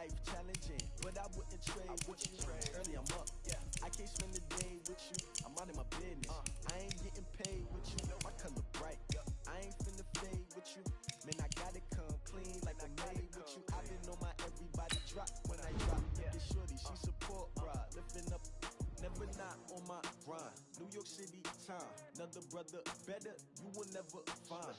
life challenging, but I wouldn't trade with you. Early I'm up, I can't spend the day with you. I'm out in my business. I ain't getting paid with you. My color bright. I ain't finna fade with you. Man, I gotta come clean like I made with you. I been on my everybody drop when I drop. Get shorty, she support ride, lifting up. Never not on my grind. New York City time. Another brother better, you will never find.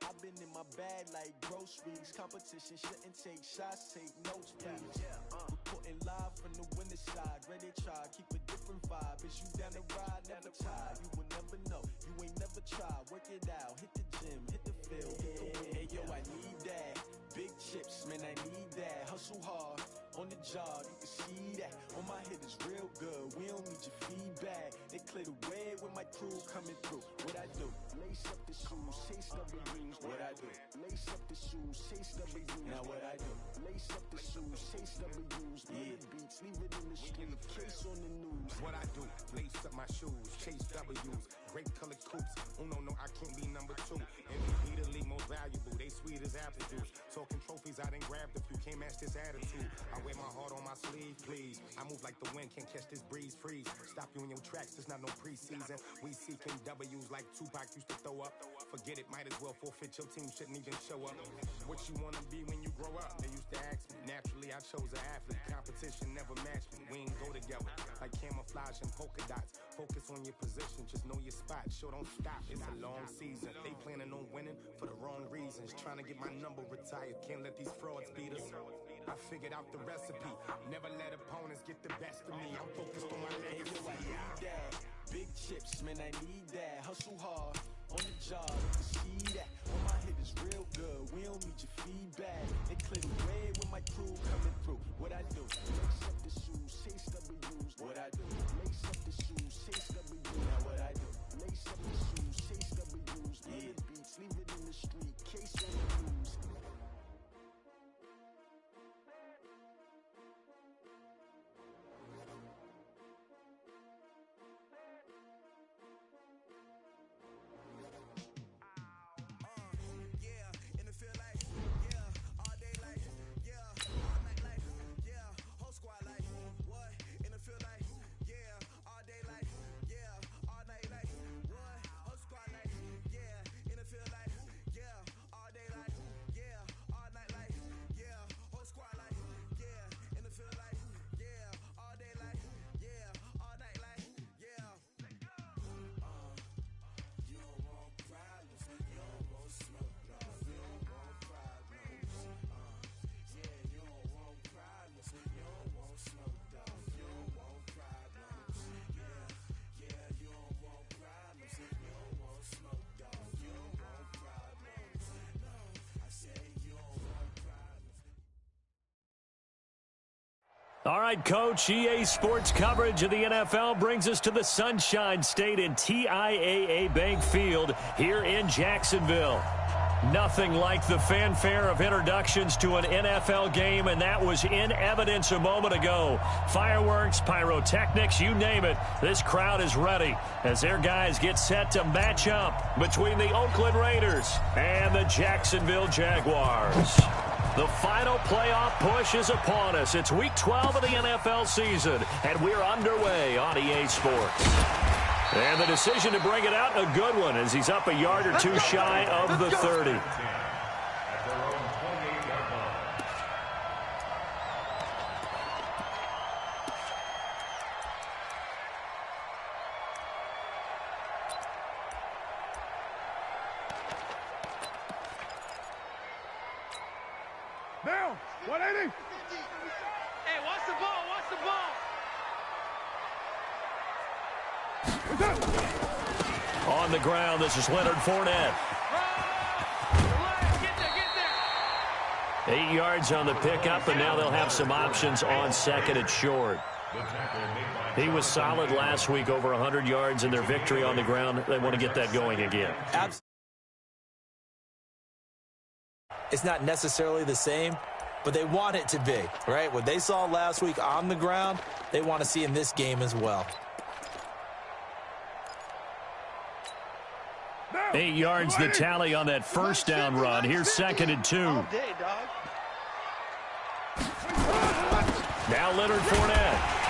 I've been in my bag like groceries. Competition shouldn't take shots, take notes, please. Reporting live from the winner side. Ready to try, keep a different vibe. Is you down the ride, never tired. You will never know, you ain't never tried. Work it out, hit the gym, hit the field. Hey yo, I need that. Big chips, man, I need that. Hustle hard, on the job, you can see that. On my hit is real good, we don't need your feedback. They clear the way with my crew coming through. What I do? Lace up the shoes, chase W's. What I do? Lace up the shoes, chase W's. Now what I do? Lace up the shoes, chase W's. Yeah, beats, leave it in the street, case on the news. What I do? Lace up my shoes, chase W's. Great colored coops. Oh no, I can't be number 2. MVP the league most valuable. They sweet as apple juice. Talking trophies, I done grabbed a few. Can't match this attitude. I wear my heart on my sleeve, please. I move like the wind, can't catch this breeze, freeze. Stop you in your tracks, there's not no preseason. We seeking W's like Tupac used to throw up. Forget it, might as well forfeit. Your team shouldn't even show up. What you wanna be when you grow up? They used to ask me. Naturally, I chose an athlete. Competition never matched me. We ain't go together like camouflage and polka dots. Focus on your position, just know your spot. Sure, don't stop. It's a long season. They planning on winning for the wrong reasons. Trying to get my number retired. Can't let these frauds beat us. I figured out the recipe. Never let opponents get the best of me. I'm focused on my legacy. I need that. Big chips, man, I need that. Hustle hard, on the job, you can see that. On my hit is real good, we don't need your feedback. They clear the way with my crew coming through. What I do? Lace up the shoes, chase W's. What I do? Lace up the shoes, chase W's. Now what I do? Lace up the shoes, chase W's. Yeah, beats, leave it in the street, case on the news. All right, Coach, EA Sports coverage of the NFL brings us to the Sunshine State in TIAA Bank Field here in Jacksonville. Nothing like the fanfare of introductions to an NFL game, and that was in evidence a moment ago. Fireworks, pyrotechnics, you name it. This crowd is ready as their guys get set to match up between the Oakland Raiders and the Jacksonville Jaguars. The final playoff push is upon us. It's Week 12 of the NFL season, and we're underway on EA Sports. And the decision to bring it out, a good one, as he's up a yard or two shy of the 30. Down, 180. Hey, watch the ball, watch the ball. On the ground, this is Leonard Fournette. Get there. 8 yards on the pickup, and now they'll have some options on second and short. He was solid last week, over 100 yards in their victory on the ground. They want to get that going again. It's not necessarily the same, but they want it to be, right? What they saw last week on the ground, they want to see in this game as well. 8 yards the tally on that first down run. Here's second and 2. All day, dog. Now Leonard Fournette.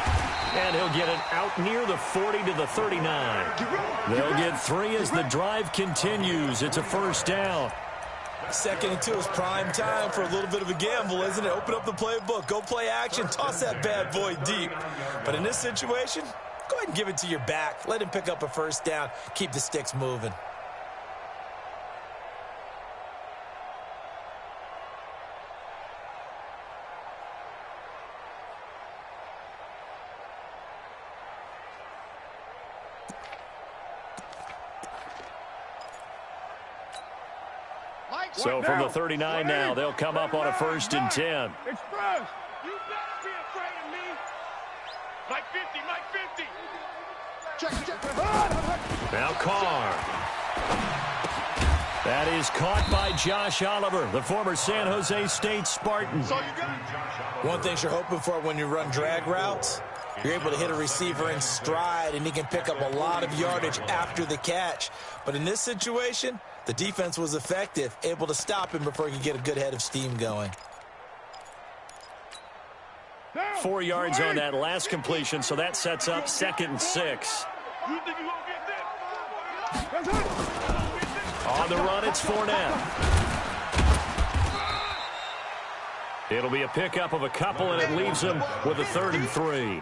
And he'll get it out near the 40 to the 39. They'll get 3 as the drive continues. It's a first down. 2nd and 2 is prime time for a little bit of a gamble, isn't it? Open up the playbook, go play action, toss that bad boy deep. But in this situation, go ahead and give it to your back. Let him pick up a first down. Keep the sticks moving. So from the 39 now, they'll come up on a 1st and 10. Express. You better be afraid of me. Mike 50, Mike 50. Check. Now Carr. That is caught by Josh Oliver, the former San Jose State Spartan. One thing you're hoping for when you run drag routes, you're able to hit a receiver in stride, and he can pick up a lot of yardage after the catch. But in this situation, the defense was effective, able to stop him before he could get a good head of steam going. 4 yards on that last completion, so that sets up 2nd and 6. On the run, it's Fournette. It'll be a pickup of a couple, and it leaves them with a 3rd and 3.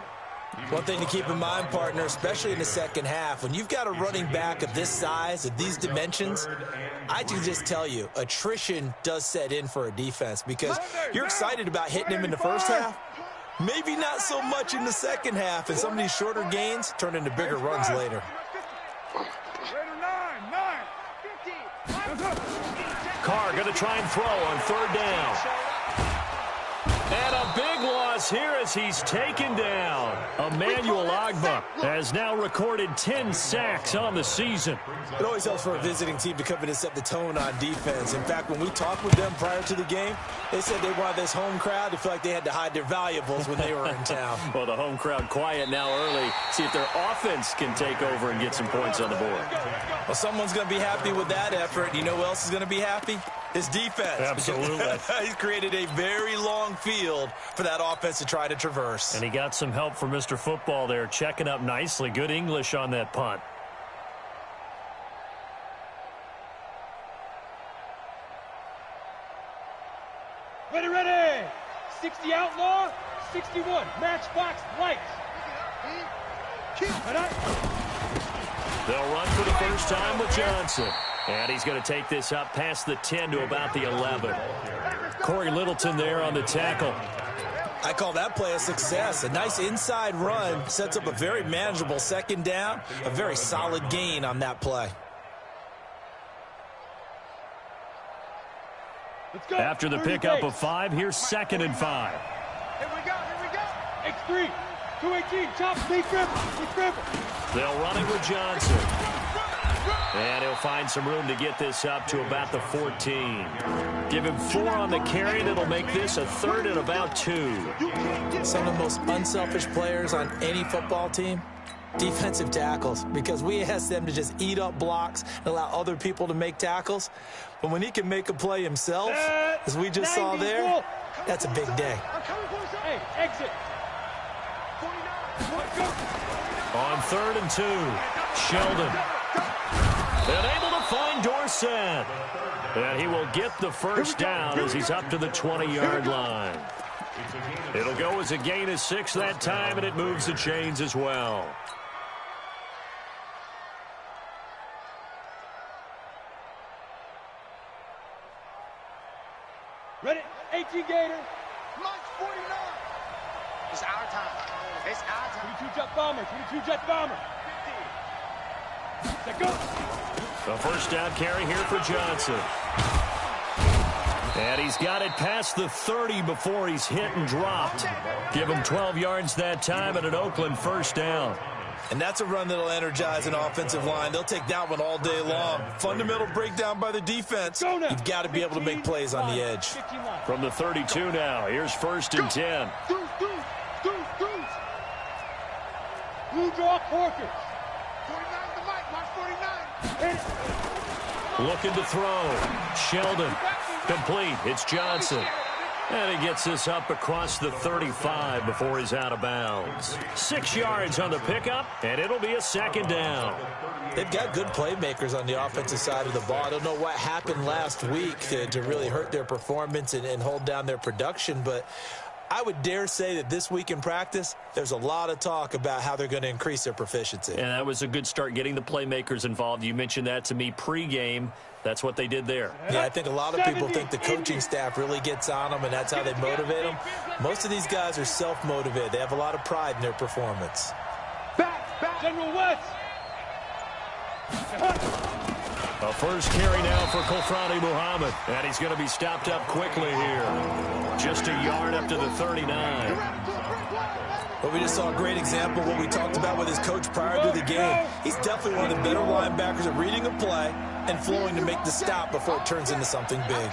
One thing to keep in mind, partner, especially in the second half, when you've got a running back of this size, of these dimensions, I can just tell you, attrition does set in for a defense because you're excited about hitting him in the first half. Maybe not so much in the second half, and some of these shorter gains turn into bigger runs later. Carr going to try and throw on 3rd down. And a big loss here as he's taken down. Emmanuel Ogbah has now recorded 10 sacks on the season. It always helps for a visiting team to come in and set the tone on defense. In fact, when we talked with them prior to the game, they said they wanted this home crowd to feel like they had to hide their valuables when they were in town. Well, the home crowd quiet now early. See if their offense can take over and get some points on the board. Well, someone's going to be happy with that effort. You know who else is going to be happy? His defense. Absolutely. He's created a very long field for that offense to try to traverse. And he got some help from Mr. Football there, checking up nicely. Good English on that punt. Ready, ready. 60 outlaw, 61. Matchbox lights. They'll run for the first time with Johnson. And he's going to take this up past the 10 to about the 11. Corey Littleton there on the tackle. I call that play a success. A nice inside run sets up a very manageable 2nd down. A very solid gain on that play. Let's go. After the pickup of 5, here's 2nd and 5. Here we go. X3. 218. Chop. Big dribble. They'll run it with Johnson. And he'll find some room to get this up to about the 14. Give him 4 on the carry, and it'll make this a 3rd and about 2. Some of the most unselfish players on any football team, defensive tackles, because we ask them to just eat up blocks and allow other people to make tackles. But when he can make a play himself, as we just saw there, that's a big day. Hey, exit. On 3rd and 2, Sheldon. And able to find Dorsett. And he will get the first down as he's up to the 20-yard line. It'll go as a gain of 6 that time, and it moves the chains as well. Ready? 18 Gator. March 49. It's our time. It's our time. 22 jet bomber. 22 jet bomber. 50. Set go. The first down carry here for Johnson. And he's got it past the 30 before he's hit and dropped. Give him 12 yards that time and an Oakland first down. And that's a run that'll energize an offensive line. They'll take that one all day long. Fundamental breakdown by the defense. You've got to be able to make plays on the edge. From the 32 now, here's 1st and 10. Blue draw Corkers. 49 the mic. March 49. Looking to throw. Sheldon. Complete. It's Johnson. And he gets this up across the 35 before he's out of bounds. 6 yards on the pickup, and it'll be a second down. They've got good playmakers on the offensive side of the ball. I don't know what happened last week to really hurt their performance and hold down their production, but I would dare say that this week in practice, there's a lot of talk about how they're going to increase their proficiency. And that was a good start, getting the playmakers involved. You mentioned that to me pregame. That's what they did there. Yeah, I think a lot of people think the coaching staff really gets on them, and that's how they motivate them. Most of these guys are self-motivated. They have a lot of pride in their performance. Back, General West. A first carry now for Kofrani Muhammad, and he's going to be stopped up quickly here. Just a yard up to the 39. But we just saw a great example of what we talked about with his coach prior to the game. He's definitely one of the better linebackers at reading a play and flowing to make the stop before it turns into something big.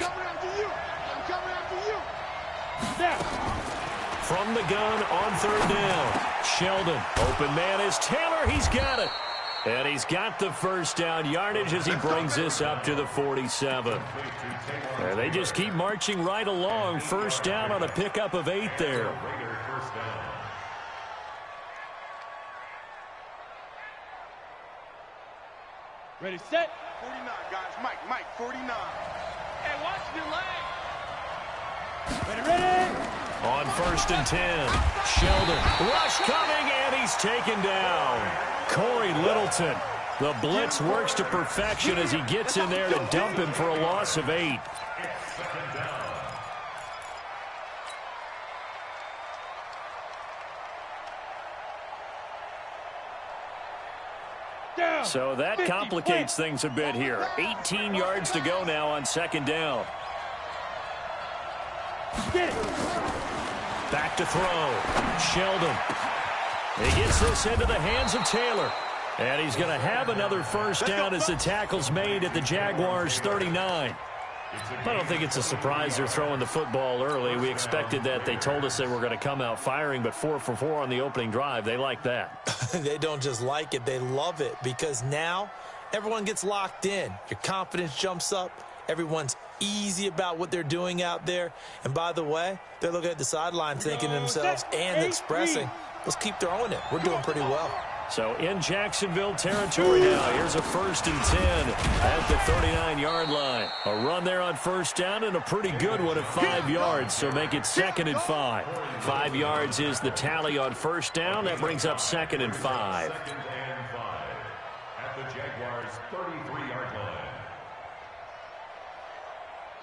From the gun on third down, Sheldon. Open man is Taylor. He's got it. And he's got the first down yardage as he brings this up to the 47. And they just keep marching right along. First down on a pickup of 8 there. Ready, set. 49, guys. Mike, 49. Hey, watch your leg. Ready. On first and 10, Sheldon. Rush coming, and he's taken down. Corey Littleton. The blitz works to perfection as he gets in there to dump him for a loss of 8. So that complicates things a bit here. 18 yards to go now on second down. Back to throw. Sheldon. He gets this into the hands of Taylor. And he's going to have another first down as the tackle's made at the Jaguars' 39. I don't think it's a surprise they're throwing the football early. We expected that. They told us they were going to come out firing, but 4 for 4 on the opening drive. They like that. They don't just like it, they love it, because now everyone gets locked in. Your confidence jumps up. Everyone's easy about what they're doing out there. And by the way, they're looking at the sideline thinking to themselves and expressing, let's keep throwing it. We're doing pretty well. So in Jacksonville territory now, here's a first and 10 at the 39-yard line. A run there on first down and a pretty good one at 5 yards, so make it second and 5. 5 yards is the tally on first down. That brings up second and 5. At the Jaguars' 33-yard line.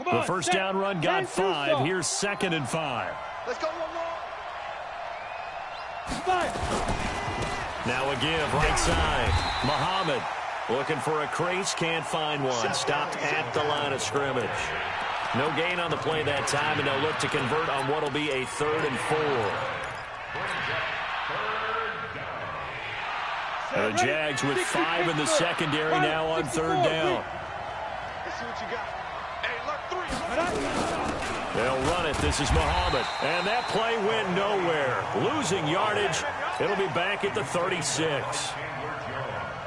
The first down run got 5. Here's second and 5. Let's go one more. Now a give, right side. Muhammad looking for a crease, can't find one. Stopped at the line of scrimmage. No gain on the play that time, and they'll look to convert on what will be a 3rd and 4. The Jags with 5 in the secondary now on 3rd down. Let's see what you got. Hey, look, 3. They'll run it. This is Muhammad. And that play went nowhere. Losing yardage. It'll be back at the 36.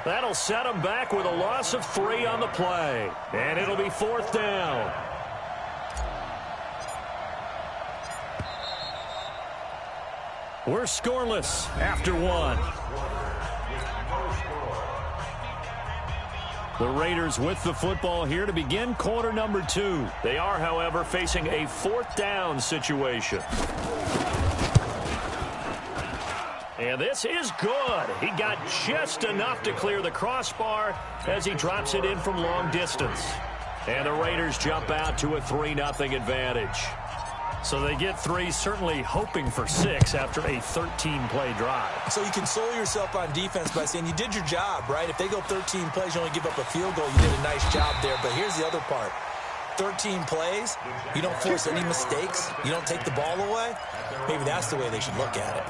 That'll set them back with a loss of 3 on the play. And it'll be 4th down. We're scoreless after 1. The Raiders with the football here to begin quarter number 2. They are, however, facing a 4th down situation. And this is good. He got just enough to clear the crossbar as he drops it in from long distance. And the Raiders jump out to a 3-0 advantage. So they get 3, certainly hoping for 6 after a 13-play drive. So you console yourself on defense by saying you did your job, right? If they go 13 plays, you only give up a field goal, you did a nice job there. But here's the other part. 13 plays, you don't force any mistakes, you don't take the ball away. Maybe that's the way they should look at it.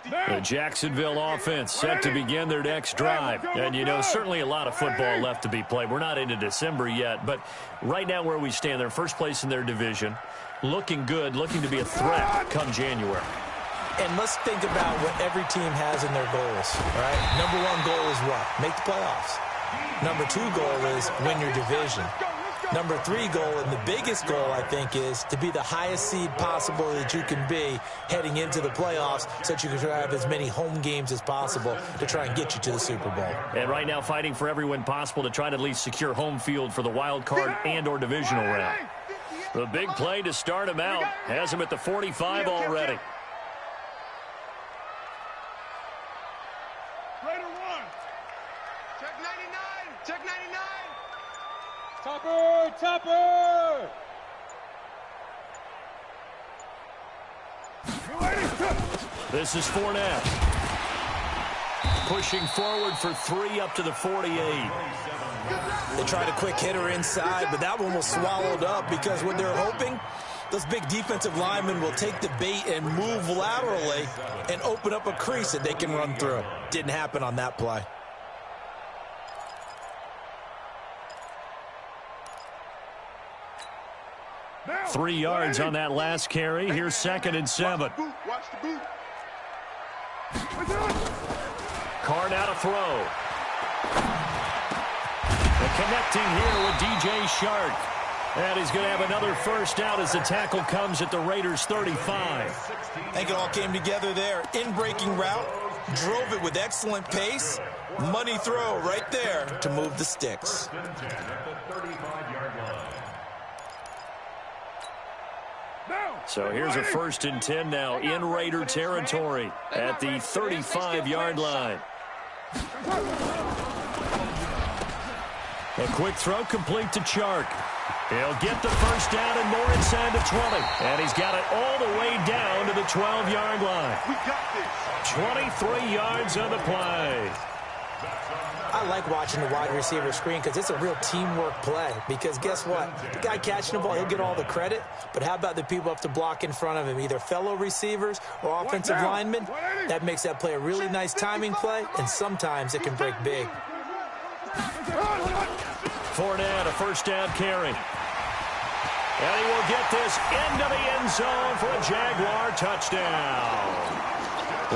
The Jacksonville offense set to begin their next drive. And, you know, certainly a lot of football left to be played. We're not into December yet, but right now where we stand, they're first place in their division. looking good, looking to be a threat come January. And let's think about what every team has in their goals, right? Number one goal is what? Make the playoffs. Number two goal is win your division. Number three goal, and the biggest goal, I think, is to be the highest seed possible that you can be heading into the playoffs so that you can have as many home games as possible to try and get you to the Super Bowl. And right now fighting for every win possible to try to at least secure home field for the wild card and or divisional round. The big play to start him out has him at the 45 already. Check 99. Check 99. Topper! Topper! This is Fournette. Pushing forward for 3 up to the 48. They tried a quick hitter inside, but that one was swallowed up because what they're hoping, those big defensive linemen will take the bait and move laterally and open up a crease that they can run through. Didn't happen on that play. Now, 3 yards on that last carry. Here's 2nd and 7. Watch the boot. Carr now to throw. And connecting here with DJ Shark. And he's going to have another first down as the tackle comes at the Raiders' 35. I think it all came together there. In-breaking route, drove it with excellent pace. Money throw right there to move the sticks. So here's a 1st and 10 now in Raider territory at the 35-yard line. A quick throw complete to Chark. He'll get the first down and more inside the 20. And he's got it all the way down to the 12-yard line. We got this. 23 yards on the play. I like watching the wide receiver screen because it's a real teamwork play. Because guess what? The guy catching the ball, he'll get all the credit. But how about the people up to block in front of him, either fellow receivers or offensive linemen? That makes that play a really nice timing play, and sometimes it can break big. Fournette, a first down carry. And he will get this into the end zone for a Jaguar touchdown.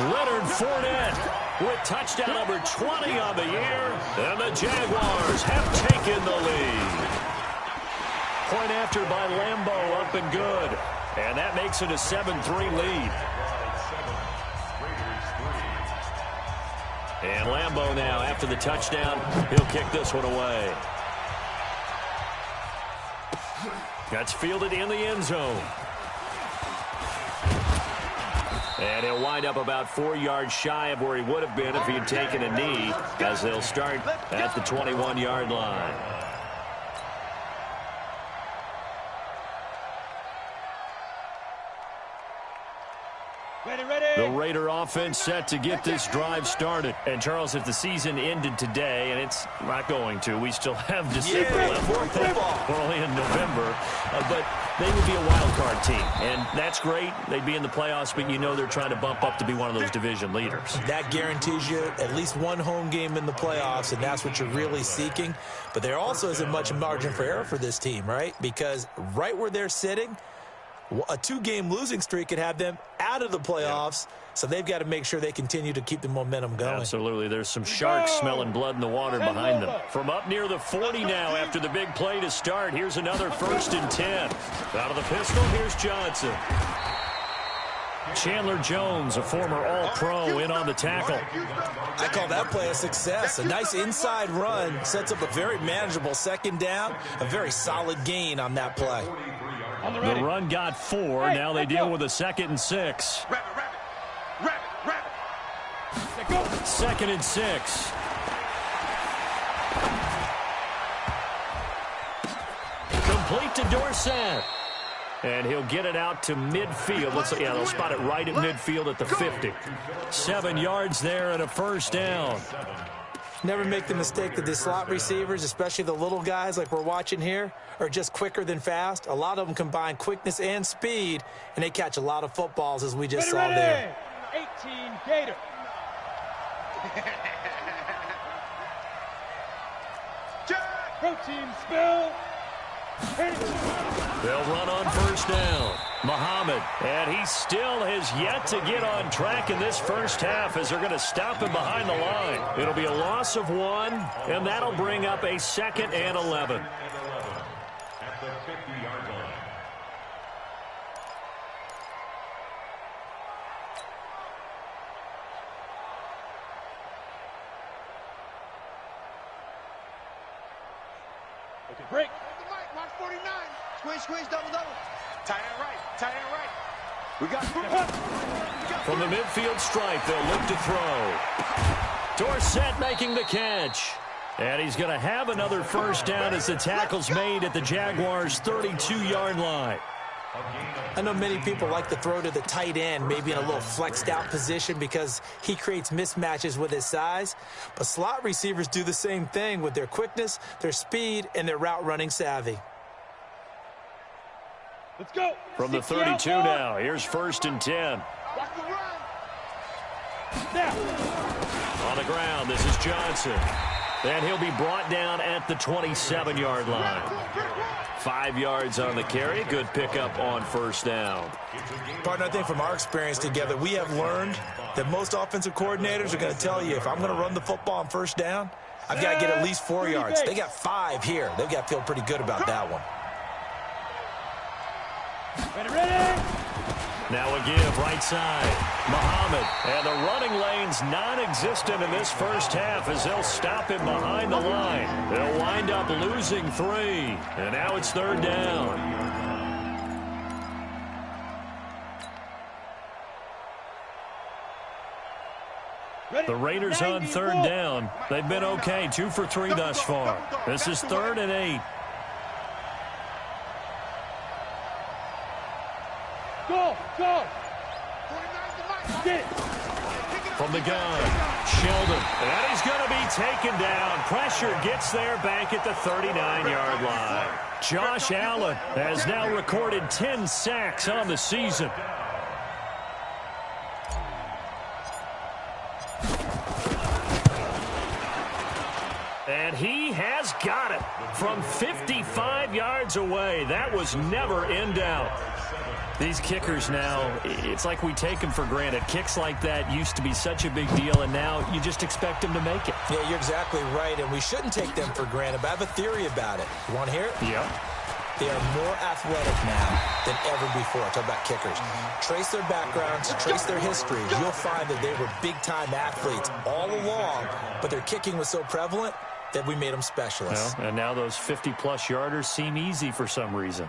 Leonard Fournette with touchdown number 20 on the year, and the Jaguars have taken the lead. Point after by Lambeau, up and good. And that makes it a 7-3 lead. And Lambeau now, after the touchdown, he'll kick this one away. That's fielded in the end zone. And he'll wind up about 4 yards shy of where he would have been if he had taken a knee, as they'll start at the 21-yard line. The Raider offense set to get this drive started. And, Charles, if the season ended today, and it's not going to, we still have December left. We're only in November. But they would be a wild card team. And that's great. They'd be in the playoffs, but you know they're trying to bump up to be one of those division leaders. That guarantees you at least one home game in the playoffs, and that's what you're really seeking. But there also isn't much margin for error for this team, right? Because right where they're sitting, a 2-game losing streak could have them out of the playoffs, so they've got to make sure they continue to keep the momentum going. Absolutely. There's some sharks smelling blood in the water behind them. From up near the 40 now after the big play to start, here's another 1st and 10. Out of the pistol, here's Johnson. Chandler Jones, a former All-Pro, in on the tackle. I call that play a success. A nice inside run sets up a very manageable 2nd down, a very solid gain on that play. The run got 4. Now they deal with a 2nd and 6. 2nd and 6. Complete to Dorsett. And he'll get it out to midfield. Yeah, they'll spot it right at midfield at the 50. 7 yards there and a first down. Never make the mistake that the slot receivers, especially the little guys like we're watching here, are just quicker than fast. A lot of them combine quickness and speed, and they catch a lot of footballs, as we just saw there. 18 Gator. Protein spill. They'll run on first down. Muhammad, and he still has yet to get on track in this first half as they're going to stop him behind the line. It'll be a loss of 1, and that'll bring up a 2nd and 11. At the 50-yard line. Okay, break. Watch 49. Squeeze, double. Tight end right. We got From the midfield stripe, they'll look to throw. Dorsett making the catch. And he's going to have another first down as the tackle's made at the Jaguars' 32-yard line. I know many people like to throw to the tight end, maybe in a little flexed out position because he creates mismatches with his size. But slot receivers do the same thing with their quickness, their speed, and their route running savvy. Let's go. From the 32 now, here's 1st and 10. Watch the run. Now. On the ground, this is Johnson. And he'll be brought down at the 27-yard line. 5 yards on the carry. Good pickup on first down. Partner, I think from our experience together, we have learned that most offensive coordinators are going to tell you, if I'm going to run the football on first down, I've got to get at least 4 yards. They got 5 here. They've got to feel pretty good about that one. Ready. Now a give right side. Muhammad. And the running lane's non-existent in this first half as they'll stop him behind the line. They'll wind up losing 3. And now it's 3rd down. The Raiders on 3rd down. They've been okay. 2 for 3 thus far. This is 3rd and 8. Go. From the gun, Sheldon. And he's going to be taken down. Pressure gets there back at the 39-yard line. Josh Allen has now recorded 10 sacks on the season. And he has got it from 55 yards away. That was never in doubt. These kickers now, it's like we take them for granted. Kicks like that used to be such a big deal, and now you just expect them to make it. Yeah, you're exactly right, and we shouldn't take them for granted, but I have a theory about it. You want to hear it? Yeah. They are more athletic now than ever before. Talk about kickers. Trace their backgrounds, trace their history. You'll find that they were big-time athletes all along, but their kicking was so prevalent that we made them specialists. Well, and now those 50-plus yarders seem easy for some reason.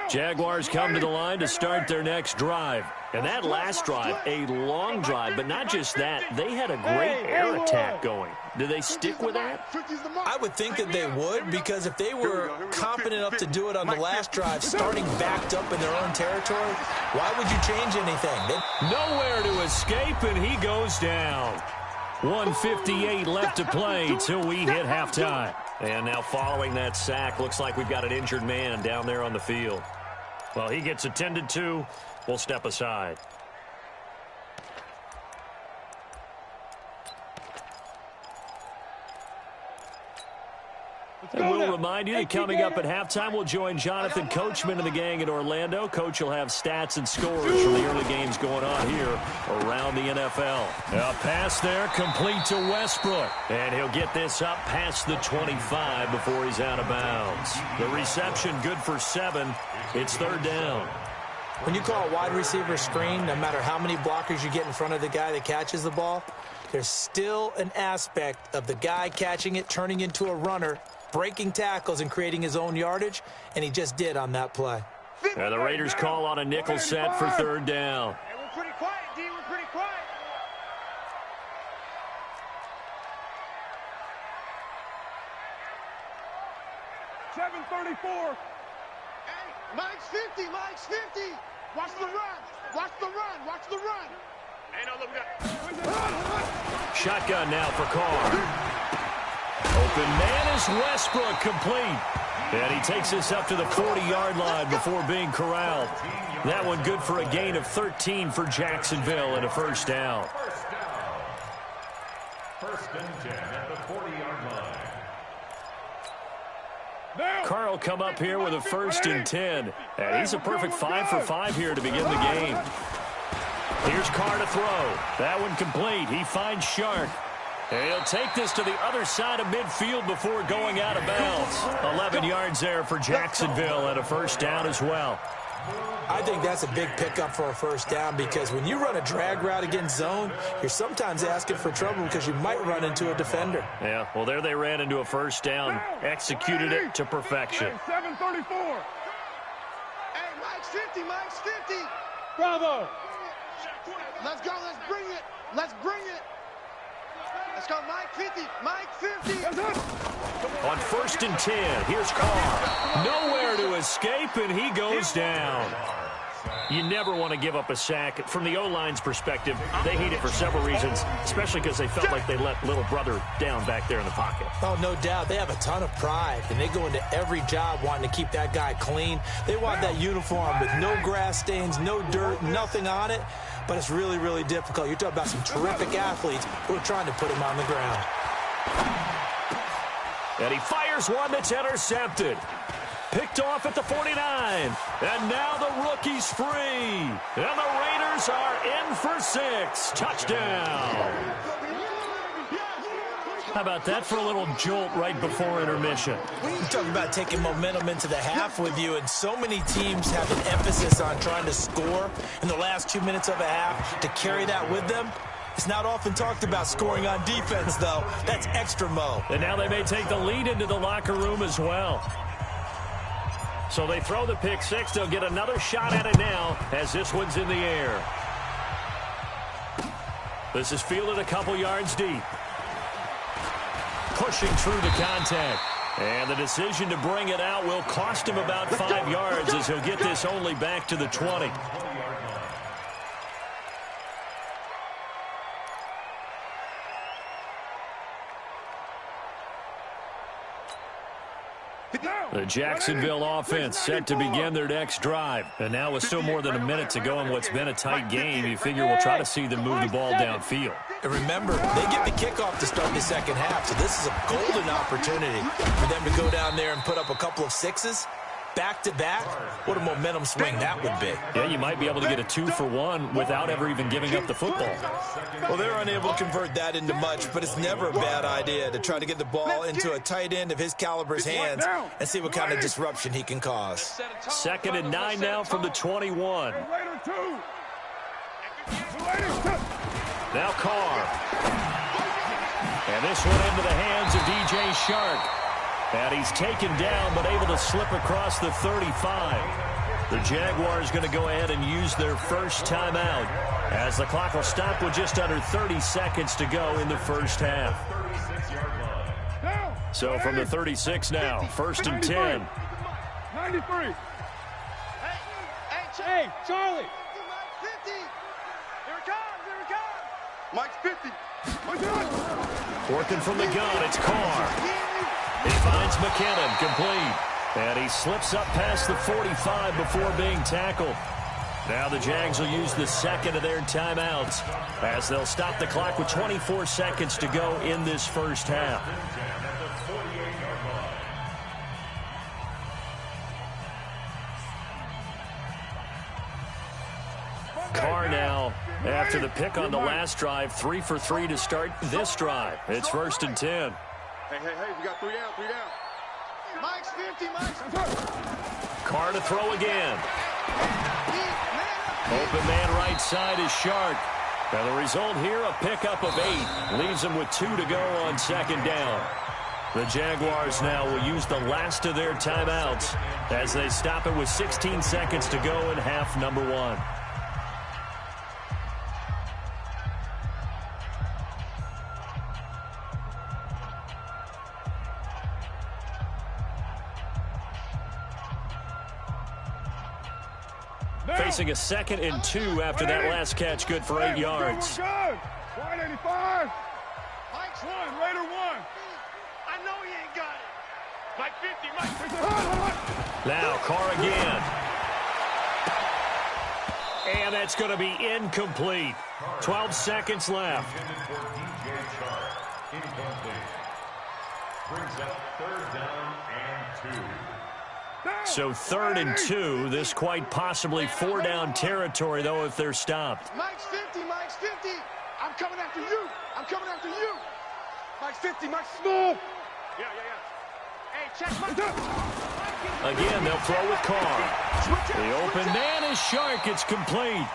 Jaguars come to the line to start their next drive. And that last drive, a long drive, but not just that. They had a great air attack going. Do they stick with that? I would think that they would, because if they were confident enough to do it on the last drive, starting backed up in their own territory, why would you change anything? Nowhere to escape, and he goes down. 1:58 left to play till we hit halftime. And now following that sack, looks like we've got an injured man down there on the field. Well, he gets attended to. We'll step aside. And we'll remind you that coming up at halftime, we'll join Jonathan Coachman and the gang in Orlando. Coach will have stats and scores from the early games going on here around the NFL. A pass there, complete to Westbrook. And he'll get this up past the 25 before he's out of bounds. The reception good for 7. It's 3rd down. When you call a wide receiver screen, no matter how many blockers you get in front of the guy that catches the ball, there's still an aspect of the guy catching it, turning into a runner, breaking tackles and creating his own yardage, and he just did on that play. And the Raiders call on a nickel set for 3rd down. Hey, we're pretty quiet, D. We're pretty quiet. .734. Hey, Mike's 50. Watch the run. Watch the run. Hey, no, look, we got... Shotgun now for Carr. Open man is Westbrook, complete. And he takes this up to the 40-yard line before being corralled. That one good for a gain of 13 for Jacksonville and a first down. First and 10 at the 40-yard line. Carl come up here with a first and 10. And he's a perfect 5 for 5 here to begin the game. Here's Carr to throw. That one complete. He finds Shark. And he'll take this to the other side of midfield before going out of bounds. 11 yards there for Jacksonville and a first down as well. I think that's a big pickup for a first down because when you run a drag route against zone, you're sometimes asking for trouble because you might run into a defender. Yeah, well, there they ran into a first down, executed it to perfection. 734. Hey, Mike's 50, Mike's 50. Bravo. Let's go, let's bring it. Let's bring it. Let's go, Mike 50, Mike 50. On first and 10, here's Carr. Nowhere to escape, and he goes down. You never want to give up a sack. From the O-line's perspective, they hate it for several reasons, especially because they felt like they let little brother down back there in the pocket. Oh, no doubt. They have a ton of pride, and they go into every job wanting to keep that guy clean. They want that uniform with no grass stains, no dirt, nothing on it. But it's really, really difficult. You're talking about some terrific athletes who are trying to put him on the ground. And he fires one that's intercepted. Picked off at the 49. And now the rookie's free. And the Raiders are in for 6. Touchdown. How about that for a little jolt right before intermission? You talk about taking momentum into the half with you, and so many teams have an emphasis on trying to score in the last 2 minutes of a half to carry that with them. It's not often talked about scoring on defense, though. That's extra mo. And now they may take the lead into the locker room as well. So they throw the pick six. They'll get another shot at it now as this one's in the air. This is fielded a couple yards deep. Pushing through the contact. And the decision to bring it out will cost him about 5 yards as he'll get this only back to the 20. The Jacksonville offense set to begin their next drive. And now with still more than a minute to go in what's been a tight game, you figure we'll try to see them move the ball downfield. And remember, they get the kickoff to start the second half, so this is a golden opportunity for them to go down there and put up a couple of sixes. Back-to-back, what a momentum swing that would be. Yeah, you might be able to get a 2-for-1 without ever even giving up the football. Well, they're unable to convert that into much, but it's never a bad idea to try to get the ball into a tight end of his caliber's hands and see what kind of disruption he can cause. 2nd and 9 now from the 21. Now Carr. And this one into the hands of DJ Shark. And he's taken down, but able to slip across the 35. The Jaguars going to go ahead and use their first timeout as the clock will stop with just under 30 seconds to go in the first half. So from the 36 now, 1st and 10. 93. Hey, Charlie. Mike 50. Here it comes, here it comes. Mike's 50. Working from the gun, it's Carr. He finds McKinnon, complete. And he slips up past the 45 before being tackled. Now the Jags will use the second of their timeouts as they'll stop the clock with 24 seconds to go in this first half. Carr now, after the pick on the last drive, 3 for 3 to start this drive. It's 1st and 10. Hey, we got 3 down. Mike's 50, Mike's. Carr to throw again. Open man right side is Shark. Now the result here, a pickup of 8. Leaves them with 2 to go on 2nd down. The Jaguars now will use the last of their timeouts as they stop it with 16 seconds to go in half number 1. Facing a 2nd and 2 after that last catch, good for 8 yards. Good. 185. Mike's 1, Raider 1. I know he ain't got it. Mike 50, Mike 50. Now Carr again. And that's going to be incomplete. 12 seconds left. Brings up 3rd down and 2. So 3rd and 2. This quite possibly 4-down territory, though, if they're stopped. Mike's 50, Mike's 50. I'm coming after you. I'm coming after you. Mike's 50, Mike's small. Yeah. Hey, check Mike. Again, they'll throw with Carr. The open man is Shark. It's complete.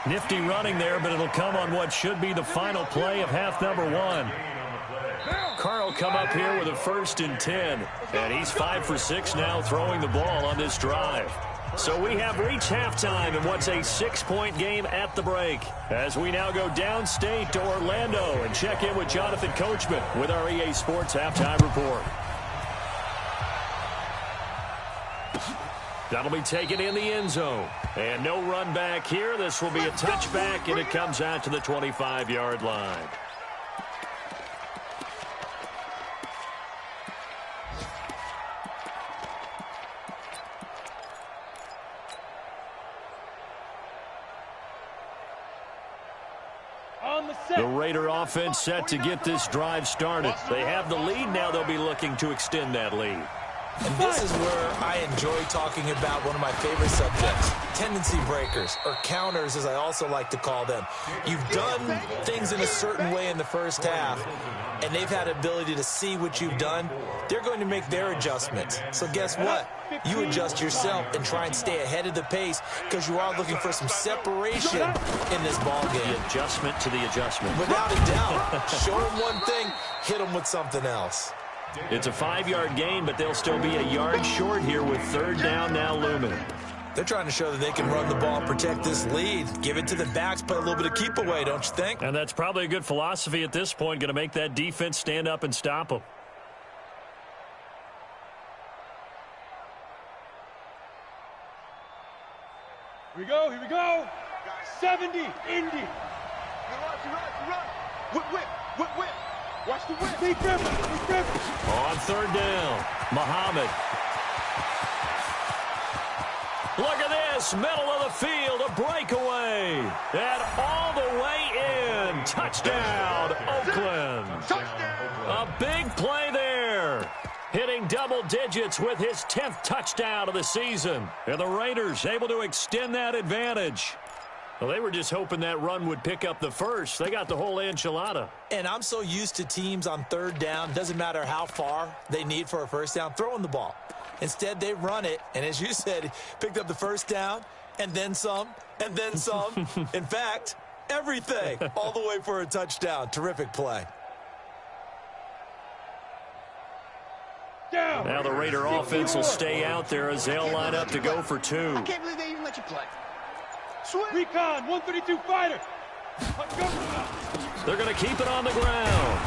Nifty running there, but it'll come on what should be the final play of half number 1. Carr will come up here with a 1st and 10. And he's 5 for 6 now throwing the ball on this drive. So we have reached halftime in what's a 6-point game at the break. As we now go downstate to Orlando and check in with Jonathan Coachman with our EA Sports Halftime Report. That'll be taken in the end zone. And no run back here. This will be a touchback, and it comes out to the 25-yard line. The Raider offense set to get this drive started. They have the lead now. They'll be looking to extend that lead. And this is where I enjoy talking about one of my favorite subjects, tendency breakers, or counters as I also like to call them. You've done things in a certain way in the first half, and they've had ability to see what you've done. They're going to make their adjustments. So guess what? You adjust yourself and try and stay ahead of the pace because you are looking for some separation in this ball game. The adjustment to the adjustment. Without a doubt. Show them one thing, hit them with something else. It's a 5-yard gain, but they'll still be a yard short here with 3rd down now looming. They're trying to show that they can run the ball and protect this lead. Give it to the backs, play a little bit of keep away, don't you think? And that's probably a good philosophy at this point, going to make that defense stand up and stop them. Here we go. 70, Indy. You run. Whip. Watch the whip. Big grip. On 3rd down, Muhammad. Look at this, middle of the field, a breakaway. And all the way in. Touchdown, Oakland. A big play there. Hitting double digits with his 10th touchdown of the season. And the Raiders able to extend that advantage. Well, they were just hoping that run would pick up the first. They got the whole enchilada. And I'm so used to teams on 3rd down, doesn't matter how far they need for a 1st down, throwing the ball. Instead, they run it, and as you said, picked up the 1st down, and then some, and then some. In fact, everything, all the way for a touchdown. Terrific play. Now the Raider offense will stay out there as they'll line up to go for 2. I can't believe they even let you play. Recon, 132 fighter. They're going to keep it on the ground.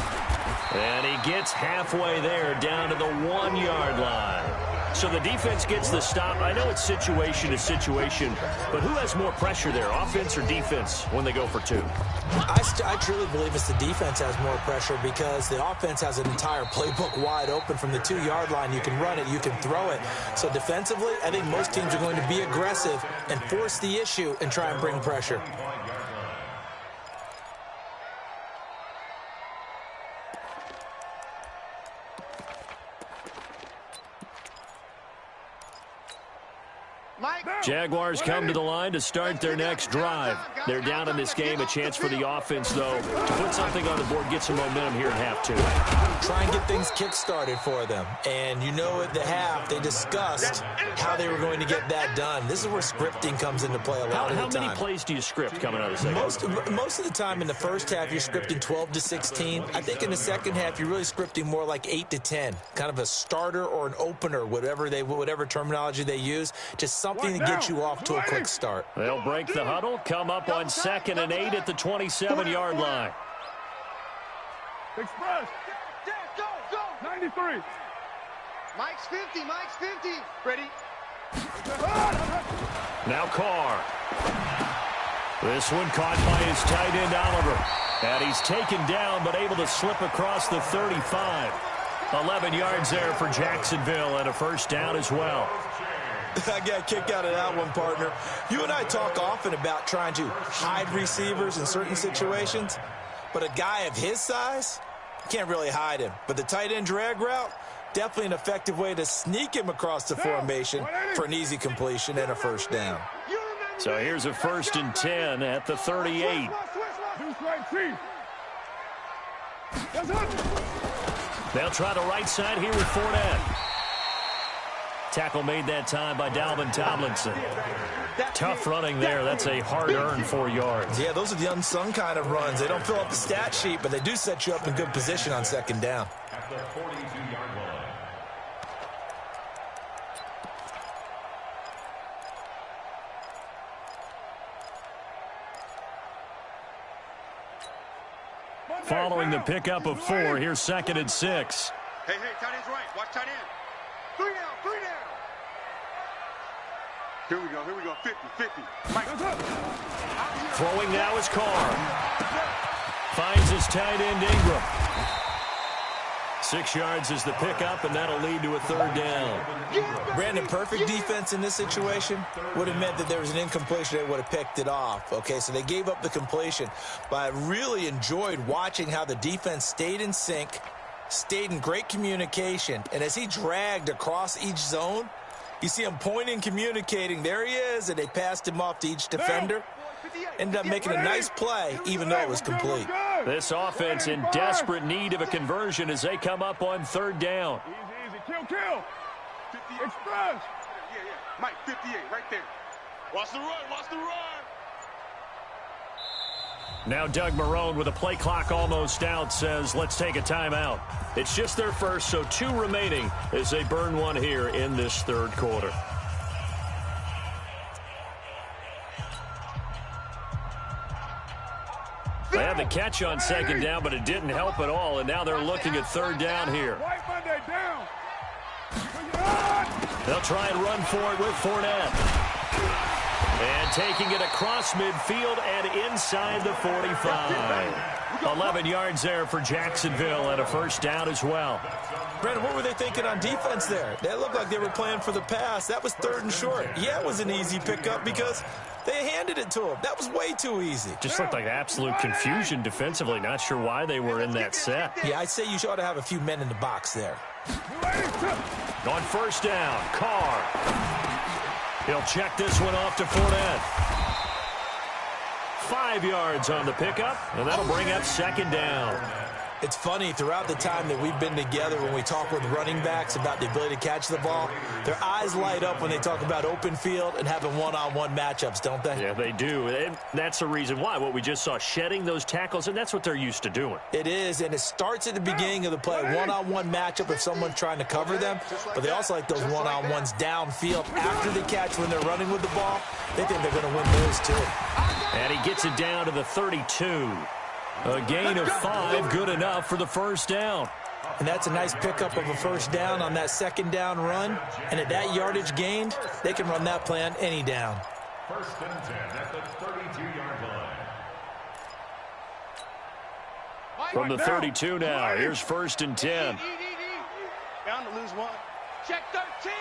And he gets halfway there down to the 1-yard line. So the defense gets the stop. I know it's situation to situation, but who has more pressure there, offense or defense, when they go for 2? I truly believe it's the defense has more pressure because the offense has an entire playbook wide open from the 2-yard line. You can run it, you can throw it. So defensively, I think most teams are going to be aggressive and force the issue and try and bring pressure. Jaguars come to the line to start their next drive. They're down in this game. A chance for the offense, though, to put something on the board, get some momentum here in half 2. Try and get things kick-started for them. And you know at the half, they discussed how they were going to get that done. This is where scripting comes into play a lot of the time. How many plays do you script coming out of the second? Most of the time in the first half, you're scripting 12 to 16. I think in the second half, you're really scripting more like 8 to 10. Kind of a starter or an opener, whatever terminology they use. Just something to get you off to a quick start. They'll break the huddle, come up on 2nd and 8 at the 27-yard line. Express. Go. 93. Mike's 50. Ready? Now Carr. This one caught by his tight end, Oliver. And he's taken down, but able to slip across the 35. 11 yards there for Jacksonville, and a 1st down as well. I got a kick out of that one, partner. You and I talk often about trying to hide receivers in certain situations, but a guy of his size, can't really hide him. But the tight end drag route, definitely an effective way to sneak him across the formation for an easy completion and a first down. So here's a 1st and 10 at the 38. They'll try the right side here with Fournette. Tackle made that time by Dalvin Tomlinson. Tough running there. That's a hard-earned 4 yards. Yeah, those are the unsung kind of runs. They don't fill up the stat sheet, but they do set you up in good position on 2nd down. At the 42-yard line. Following the pickup of 4, here's 2nd and 6. Hey, tight end's right. Watch tight end. 3 down. Here we go. 50. Mike. Throwing now is Carr. Finds his tight end Ingram. 6 yards is the pickup, and that'll lead to a 3rd down. Brandon, perfect defense in this situation would have meant that there was an incompletion. They would have picked it off. Okay, so they gave up the completion. But I really enjoyed watching how the defense stayed in sync, stayed in great communication, and as he dragged across each zone, you see him pointing, communicating. There he is, and they passed him off to each defender. Ended up making a nice play, even though it was complete. This offense in desperate need of a conversion as they come up on 3rd down. Easy. Kill. Express. Yeah. Mike, 58, right there. Watch the run. Now Doug Marrone with a play clock almost out says, let's take a timeout. It's just their first, so 2 remaining as they burn one here in this 3rd quarter. They had the catch on 2nd down, but it didn't help at all, and now they're looking at 3rd down here. White Monday down. They'll try and run for it with Fournette. And taking it across midfield and inside the 45. 11 yards there for Jacksonville and a 1st down as well. Brandon, what were they thinking on defense there? They looked like they were playing for the pass. That was 3rd and short. Yeah, it was an easy pickup because they handed it to him. That was way too easy. Just looked like absolute confusion defensively. Not sure why they were in that set. Yeah, I'd say you ought to have a few men in the box there. On 1st down, Carr. He'll check this one off to Fournette. 5 yards on the pickup, and that'll bring up 2nd down. It's funny, throughout the time that we've been together, when we talk with running backs about the ability to catch the ball, their eyes light up when they talk about open field and having one-on-one matchups, don't they? Yeah, they do. And that's the reason why. What we just saw, shedding those tackles, and that's what they're used to doing. It is, and it starts at the beginning of the play. One-on-one matchup if someone's trying to cover them, but they also like those one-on-ones downfield after the catch when they're running with the ball. They think they're going to win those too. And he gets it down to the 32. A gain of 5, good enough for the 1st down. And that's a nice pickup of a 1st down on that 2nd down run. And at that yardage gained, they can run that play on any down. 1st and 10 at the 32-yard line. From the 32 now, here's 1st and 10. Bound to lose 1. Check 13.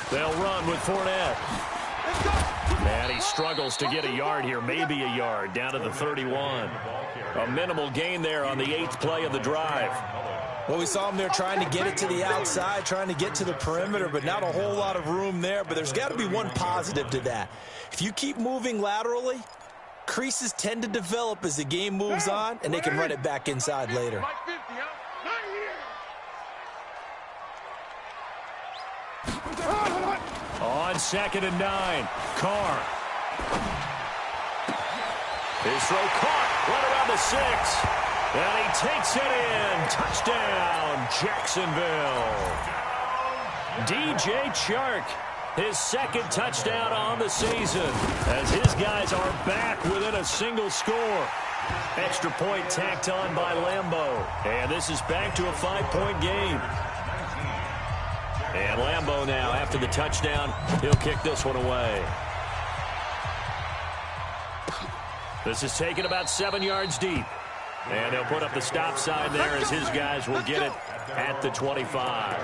They'll run with Fournette. And he struggles to get a yard here, maybe a yard, down to the 31. A minimal gain there on the 8th play of the drive. Well, we saw him there trying to get it to the outside, trying to get to the perimeter, but not a whole lot of room there. But there's got to be one positive to that. If you keep moving laterally, creases tend to develop as the game moves on, and they can run it back inside later. On 2nd and 9, Carr. His throw caught right around the 6. And he takes it in. Touchdown, Jacksonville. DJ Chark, his 2nd touchdown on the season, as his guys are back within a single score. Extra point tacked on by Lambeau. And this is back to a 5-point game. And Lambeau now, after the touchdown, he'll kick this one away. This is taken about 7 yards deep. And they'll put up the stop sign there as his guys will get it at the 25.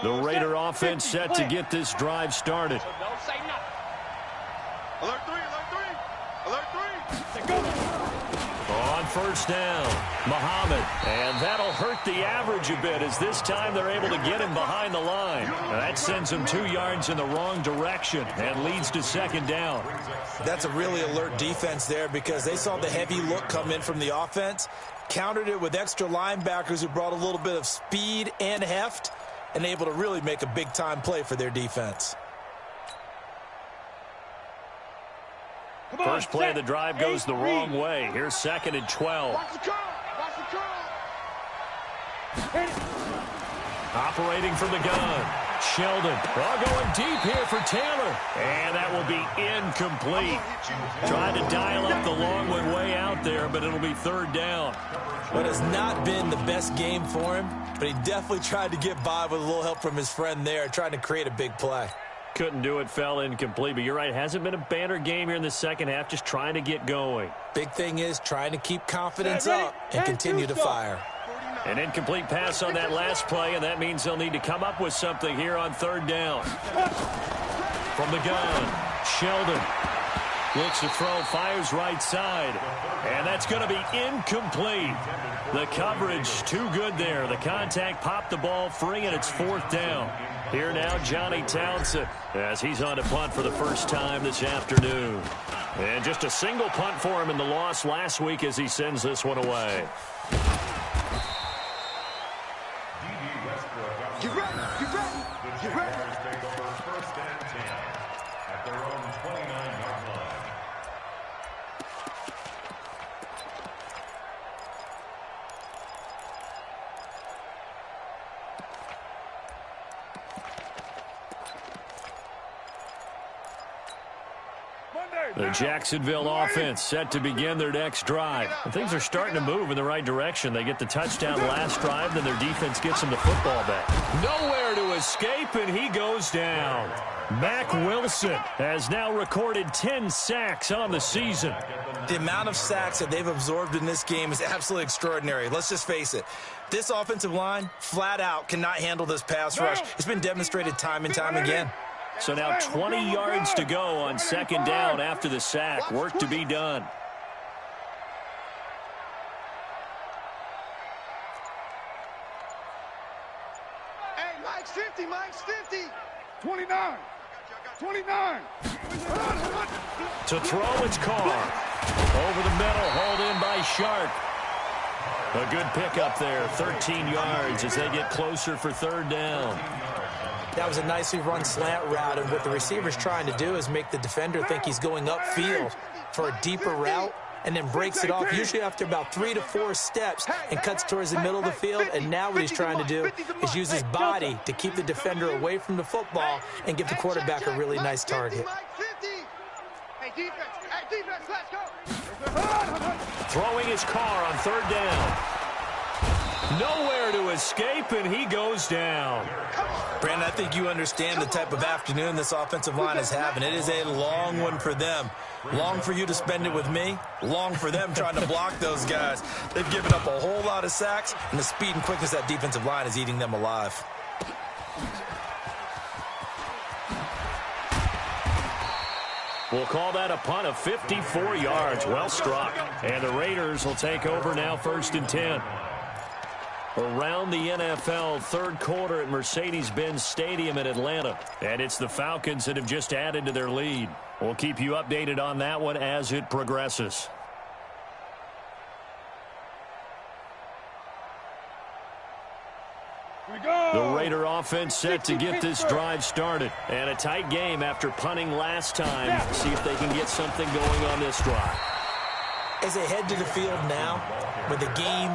The Raider offense set to get this drive started. Don't say nothing. Alert 3, alert 3, alert 3. Go. On first down, Muhammad. And that'll hurt the average a bit as this time they're able to get him behind the line. That sends him 2 yards in the wrong direction and leads to second down. That's a really alert defense there because they saw the heavy look come in from the offense, countered it with extra linebackers who brought a little bit of speed and heft, and able to really make a big-time play for their defense. First play of the drive goes the wrong way. Here's 2nd and 12. Watch the curl. Watch the curl. Operating from the gun. Sheldon. Going deep here for Taylor. And that will be incomplete. Trying to dial up the long one way out there, but it'll be 3rd down. What has not been the best game for him, but he definitely tried to get by with a little help from his friend there, trying to create a big play. Couldn't do it, fell incomplete. But you're right, hasn't been a banner game here in the second half, just trying to get going. Big thing is trying to keep confidence up and continue to fire. An incomplete pass on that last play, and that means they'll need to come up with something here on 3rd down. From the gun, Sheldon looks to throw, fires right side, and that's going to be incomplete. The coverage too good there. The contact popped the ball free, and it's 4th down. Here now, Johnny Townsend, as he's on to punt for the first time this afternoon. And just a single punt for him in the loss last week as he sends this one away. Get ready, get ready, get ready. Take over 1st and 10 at their own 29-yard line. The Jacksonville offense set to begin their next drive. And things are starting to move in the right direction. They get the touchdown last drive, then their defense gets them the football back. Nowhere to escape, and he goes down. Mack Wilson has now recorded 10 sacks on the season. The amount of sacks that they've absorbed in this game is absolutely extraordinary. Let's just face it. This offensive line, flat out, cannot handle this pass rush. It's been demonstrated time and time again. So now 20 yards to go on 2nd down after the sack. Work to be done. Hey, Mike's 50, Mike's 50. 29. 29. To throw, it's Carr. Over the middle, hauled in by Sharp. A good pickup there, 13 yards as they get closer for 3rd down. That was a nicely run slant route, and what the receiver's trying to do is make the defender think he's going upfield for a deeper route, and then breaks it off, usually after about 3 to 4 steps, and cuts towards the middle of the field. And now what he's trying to do is use his body to keep the defender away from the football and give the quarterback a really nice target. Hey, defense, let's go. Throwing his Carr on 3rd down. Nowhere to escape, and he goes down. Brandon, I think you understand the type of afternoon this offensive line is having. It is a long one for them. Long for you to spend it with me. Long for them trying to block those guys. They've given up a whole lot of sacks, and the speed and quickness of that defensive line is eating them alive. We'll call that a punt of 54 yards. Well struck. And the Raiders will take over now 1st and 10. Around the NFL, 3rd quarter at Mercedes-Benz Stadium in Atlanta. And it's the Falcons that have just added to their lead. We'll keep you updated on that one as it progresses. The Raider offense set to get this drive started. And a tight game after punting last time. See if they can get something going on this drive. As they head to the field now, with the game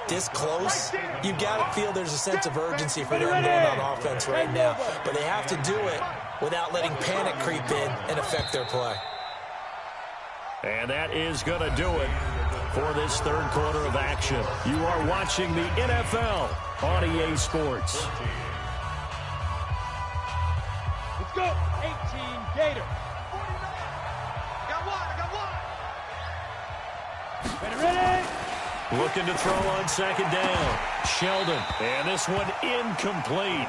this close, you've got to feel there's a sense of urgency for them going on offense right now. But they have to do it without letting panic creep in and affect their play. And that is going to do it for this 3rd quarter of action. You are watching the NFL on EA Sports. Let's go. 18 Gator. Got one. Ready. Looking to throw on second down. Sheldon. And this one incomplete.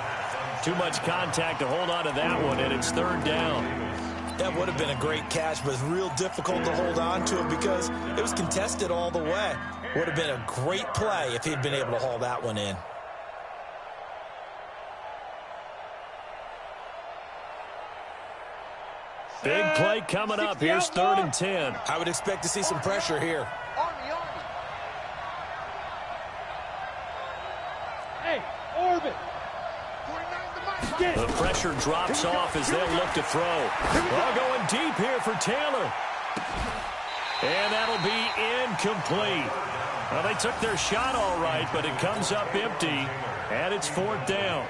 Too much contact to hold on to that one, and it's third down. That would have been a great catch, but it's real difficult to hold on to it because it was contested all the way. Would have been a great play if he'd been able to haul that one in. Big play coming up. Here's 3rd and 10. I would expect to see some pressure here. Hey, Orbit. The pressure drops off as they'll look to throw. Well, going deep here for Taylor. And that'll be incomplete. Well, they took their shot all right, but it comes up empty, and it's 4th down.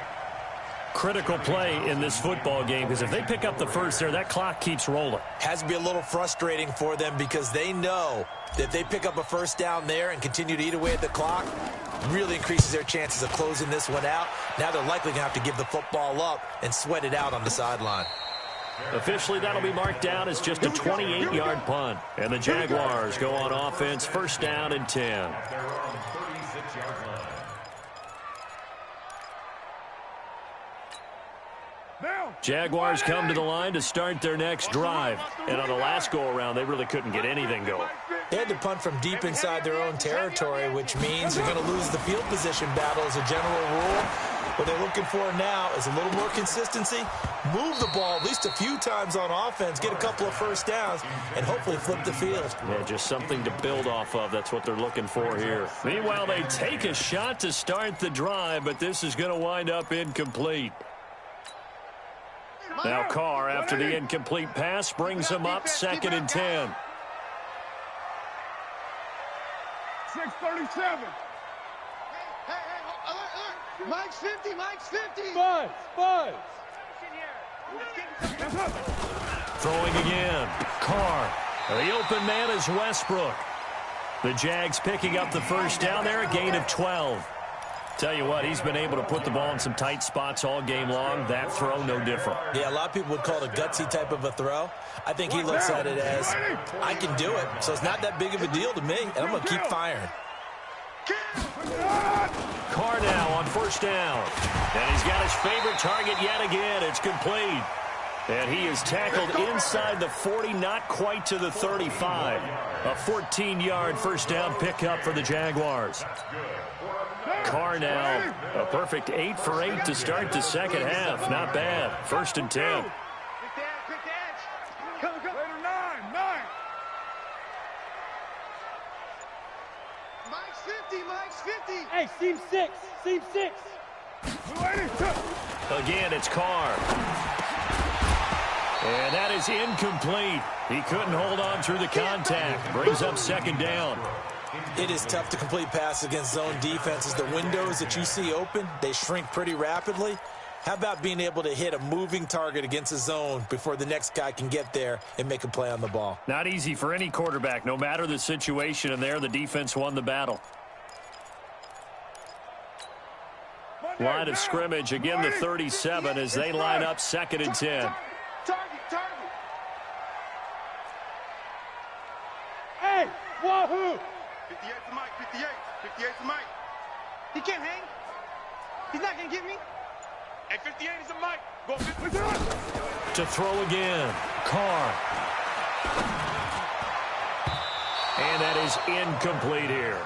Critical play in this football game because if they pick up the first there, that clock keeps rolling. Has to be a little frustrating for them because they know that if they pick up a first down there and continue to eat away at the clock, really increases their chances of closing this one out. Now they're likely going to have to give the football up and sweat it out on the sideline. Officially, that'll be marked down as just a 28-yard punt. And the Jaguars go on offense, 1st down and 10. Jaguars come to the line to start their next drive. And on the last go-around, they really couldn't get anything going. They had to punt from deep inside their own territory, which means you're going to lose the field position battle as a general rule. What they're looking for now is a little more consistency, move the ball at least a few times on offense, get a couple of first downs, and hopefully flip the field. Yeah, just something to build off of. That's what they're looking for here. Meanwhile, they take a shot to start the drive, but this is going to wind up incomplete. Now Carr, after the incomplete pass, brings him up 2nd and 10. 6:37. Hey, Mike's 50, Mike's 50. Buzz. Throwing again. Carr. The open man is Westbrook. The Jags picking up the first down there, a gain of 12. Tell you what, he's been able to put the ball in some tight spots all game long. That throw, no different. Yeah, a lot of people would call it a gutsy type of a throw. I think he looks at it as, I can do it, so it's not that big of a deal to me, and I'm going to keep firing. Carr now on 1st down. And he's got his favorite target yet again. It's complete. And he is tackled inside the 40, not quite to the 35. A 14-yard first down pickup for the Jaguars. Carr now, a perfect 8 for 8 to start the second half. Not bad. 1st and 10. Mike's 50. Hey, seam 6. Again, it's Carr. And that is incomplete. He couldn't hold on through the contact. Brings up 2nd down. It is tough to complete passes against zone defenses. The windows that you see open, they shrink pretty rapidly. How about being able to hit a moving target against a zone before the next guy can get there and make a play on the ball? Not easy for any quarterback, no matter the situation, and there the defense won the battle. Line of scrimmage, again the 37 as they line up 2nd and 10. Target. Hey, wahoo! 58 to Mike, 58 to Mike. He can't hang. He's not going to get me. Hey, 58 is a Mike. Go 50. To throw again. Carr. And that is incomplete here.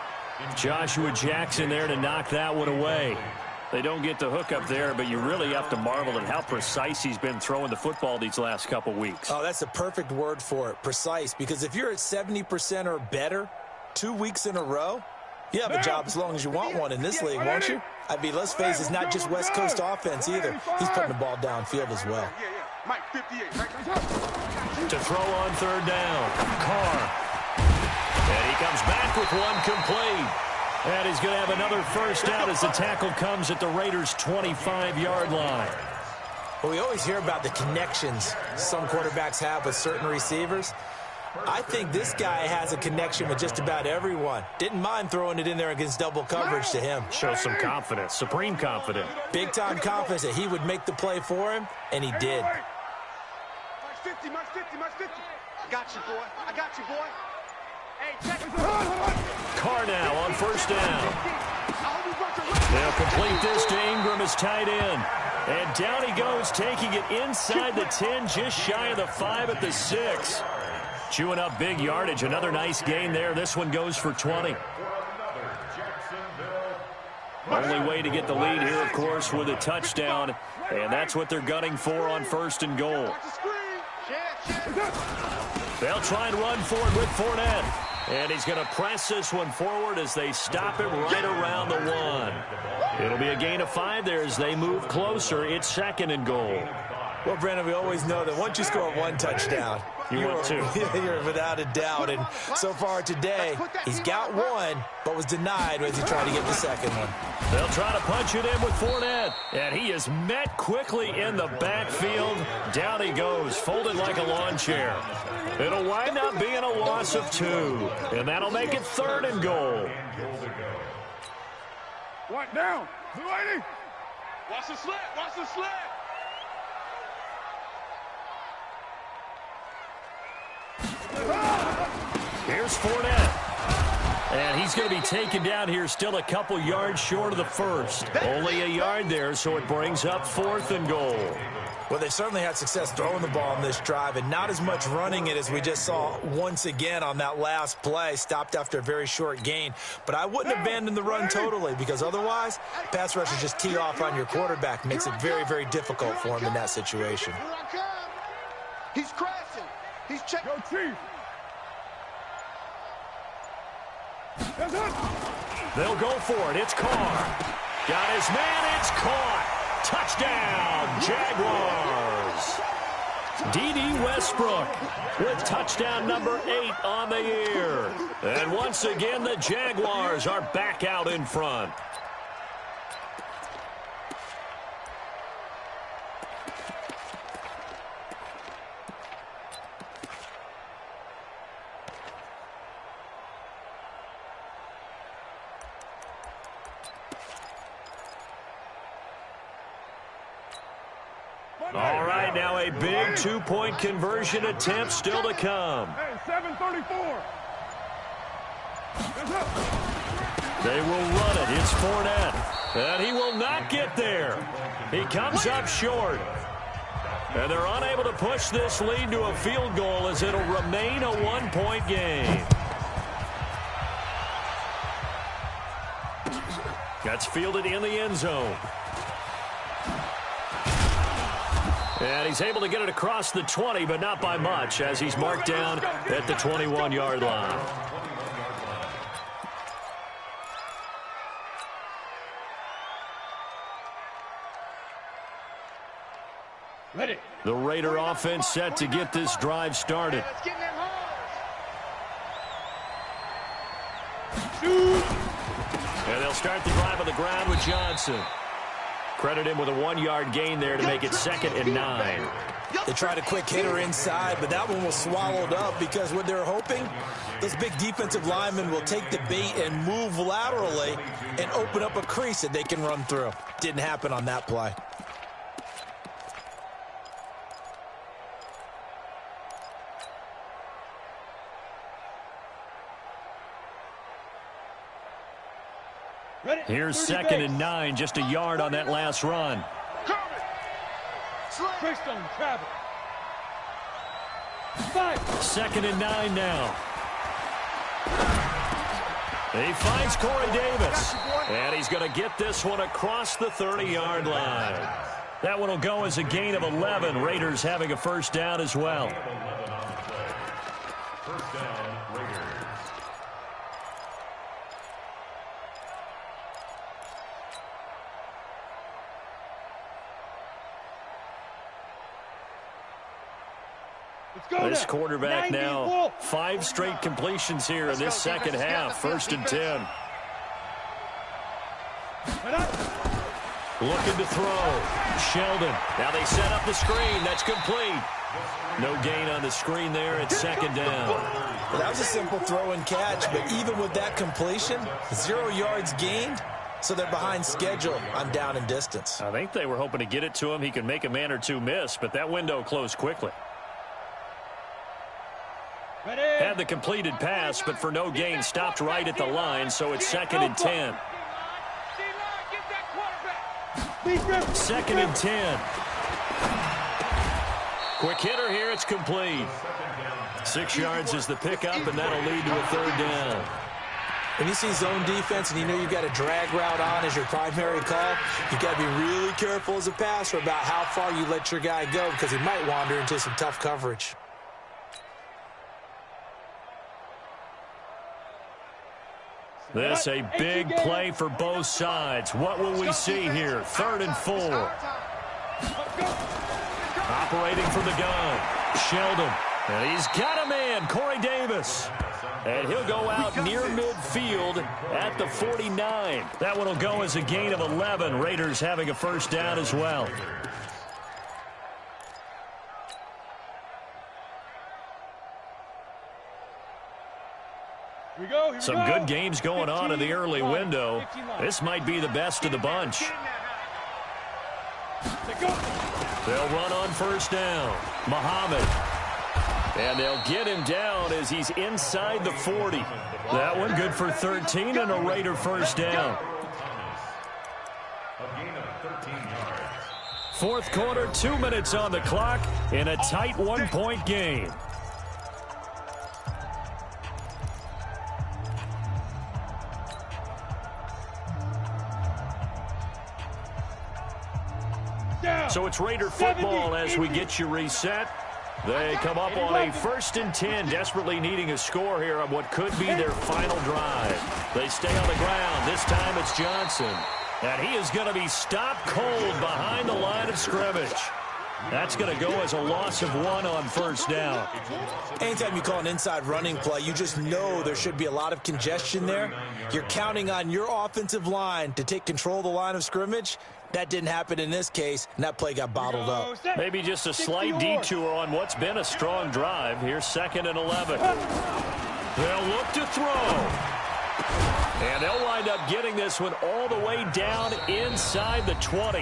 Joshua Jackson there to knock that one away. They don't get the hook up there, but you really have to marvel at how precise he's been throwing the football these last couple weeks. Oh, that's the perfect word for it, precise, because if you're at 70% or better 2 weeks in a row, you have a job as long as you want one in this league, won't you? I mean, let's face it, it's not just West Coast offense either. He's putting the ball downfield as well. Mike, 58. To throw on 3rd down. Carr. And he comes back with one complete. And he's going to have another first down as the tackle comes at the Raiders' 25-yard line. Well, we always hear about the connections some quarterbacks have with certain receivers. I think this guy has a connection with just about everyone. Didn't mind throwing it in there against double coverage to him. Shows some confidence, supreme confidence. Big-time confidence that he would make the play for him, and he did. Mike's 50. I got you, boy. Carr now on first down. They'll complete this to Ingram as tight end. And down he goes, taking it inside the 10, just shy of the 5 at the 6. Chewing up big yardage. Another nice gain there. This one goes for 20. Only way to get the lead here, of course, with a touchdown. And that's what they're gunning for on first and goal. They'll try and run for it with Fournette. And he's going to press this one forward as they stop it right around the 1. It'll be a gain of 5 there as they move closer. It's second and goal. Well, Brandon, we always know that once you score one touchdown, you're without a doubt. And so far today, he's got one, but was denied as he tried to get the second one. They'll try to punch it in with Fournette. And he is met quickly in the backfield. Down he goes, folded like a lawn chair. It'll wind up being a loss of 2. And that'll make it third and goal. One down. Blue 80. Watch the slant. Watch the slant. Here's Fournette. And he's going to be taken down here still a couple yards short of the first. Only a yard there, so it brings up 4th and goal. Well, they certainly had success throwing the ball on this drive and not as much running it as we just saw once again on that last play. Stopped after a very short gain. But I wouldn't abandon the run totally because otherwise, pass rushers just tee off on your quarterback. Makes it very, very difficult for him in that situation. He's crashing. He's checking. Go, Chief. They'll go for it. It's Carr. Got his man. It's caught. Touchdown, Jaguars. D.D. Westbrook with touchdown number 8 on the year. And once again, the Jaguars are back out in front. All right, now a big 2-point conversion attempt still to come. Hey, 7:34. They will run it. It's Fournette. And he will not get there. He comes up short. And they're unable to push this lead to a field goal as it'll remain a 1-point game. That's fielded in the end zone. And he's able to get it across the 20, but not by much, as he's marked down at the 21-yard line. Ready. The Raider offense set to get this drive started. And they'll start the drive on the ground with Johnson. Credit him with a 1-yard gain there to make it 2nd and 9. They tried a quick hitter inside, but that one was swallowed up because what they're hoping, those big defensive linemen will take the bait and move laterally and open up a crease that they can run through. Didn't happen on that play. Here's 2nd and 9, just a yard on that last run. Freestone, travel. 2nd and 9 now. He finds Corey Davis. And he's going to get this one across the 30-yard line. That one will go as a gain of 11. Raiders having a first down as well. First down, Raiders. This quarterback now, 5 straight completions here in this second half. 1st and 10. Looking to throw. Sheldon. Now they set up the screen. That's complete. No gain on the screen there. It's 2nd down. Well, that was a simple throw and catch, but even with that completion, 0 yards gained, so they're behind schedule on down and distance. I think they were hoping to get it to him. He could make a man or two miss, but that window closed quickly. Had the completed pass, but for no gain, stopped right at the line, so it's 2nd and 10. 2nd and 10. Quick hitter here, it's complete. 6 yards is the pickup, and that'll lead to a 3rd down. When you see zone defense and you know you've got a drag route on as your primary call, you've got to be really careful as a passer about how far you let your guy go because he might wander into some tough coverage. This a big play for both sides. What will we see here? 3rd and 4. Operating from the gun, Sheldon. And he's got a man, Corey Davis. And he'll go out near midfield at the 49. That one will go as a gain of 11. Raiders having a 1st down as well. Some good games going on in the early window. This might be the best of the bunch. They'll run on 1st down. Muhammad. And they'll get him down as he's inside the 40. That one good for 13 and a Raider 1st down. 4th quarter, 2 minutes on the clock in a tight 1-point game. So it's Raider football as we get you reset. They come up on a 1st and 10, desperately needing a score here on what could be their final drive. They stay on the ground. This time it's Johnson. And he is going to be stopped cold behind the line of scrimmage. That's going to go as a loss of 1 on 1st down. Anytime you call an inside running play, you just know there should be a lot of congestion there. You're counting on your offensive line to take control of the line of scrimmage. That didn't happen in this case, and that play got bottled up. Maybe just a slight detour on what's been a strong drive. Here's 2nd and 11. They'll look to throw. And they'll wind up getting this one all the way down inside the 20.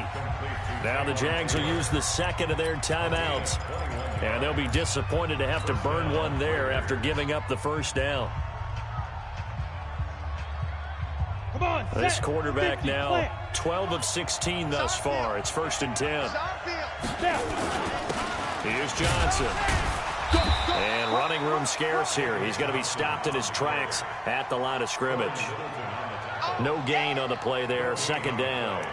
Now the Jags will use the 2nd of their timeouts. And they'll be disappointed to have to burn one there after giving up the 1st down. This quarterback now 12 of 16 thus far. It's 1st and 10. Here's Johnson. And running room scarce here. He's going to be stopped in his tracks at the line of scrimmage. No gain on the play there. 2nd down.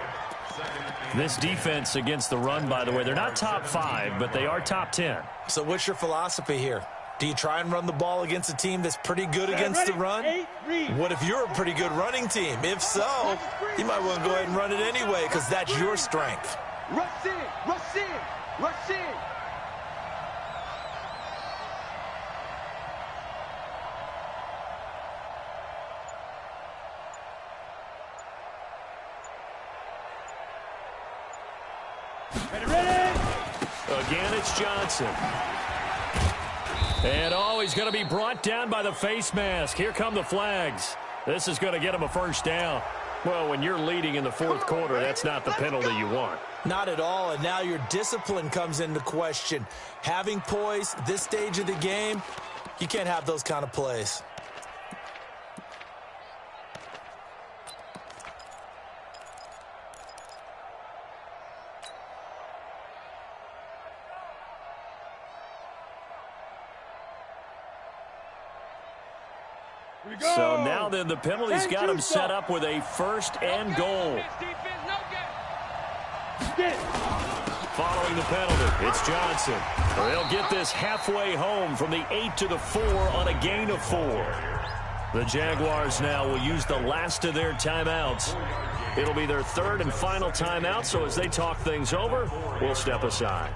This defense against the run, by the way, they're not top 5, but they are top 10. So what's your philosophy here? Do you try and run the ball against a team that's pretty good against the run? What if you're a pretty good running team? If so, you might want to go ahead and run it anyway because that's your strength. Rush in, rush in, rush in. Ready. Again, it's Johnson. And he's going to be brought down by the face mask. Here come the flags. This is going to get him a 1st down. Well, when you're leading in the 4th quarter, that's not the penalty you want. Not at all, and now your discipline comes into question. Having poise this stage of the game, you can't have those kind of plays. So now then the penalty's got him set up with a 1st and goal. Following the penalty, it's Johnson. They'll get this halfway home from the 8 to the 4 on a gain of 4. The Jaguars now will use the last of their timeouts. It'll be their 3rd and final timeout, so as they talk things over, we'll step aside.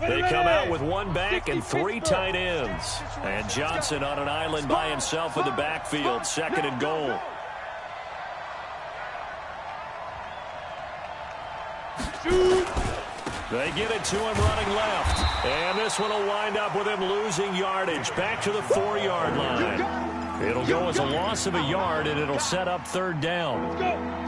They come out with 1 back and 3 tight ends. And Johnson on an island by himself in the backfield. 2nd and goal. They get it to him running left. And this one will wind up with him losing yardage. Back to the 4-yard line. It'll go as a loss of a yard, and it'll set up third down.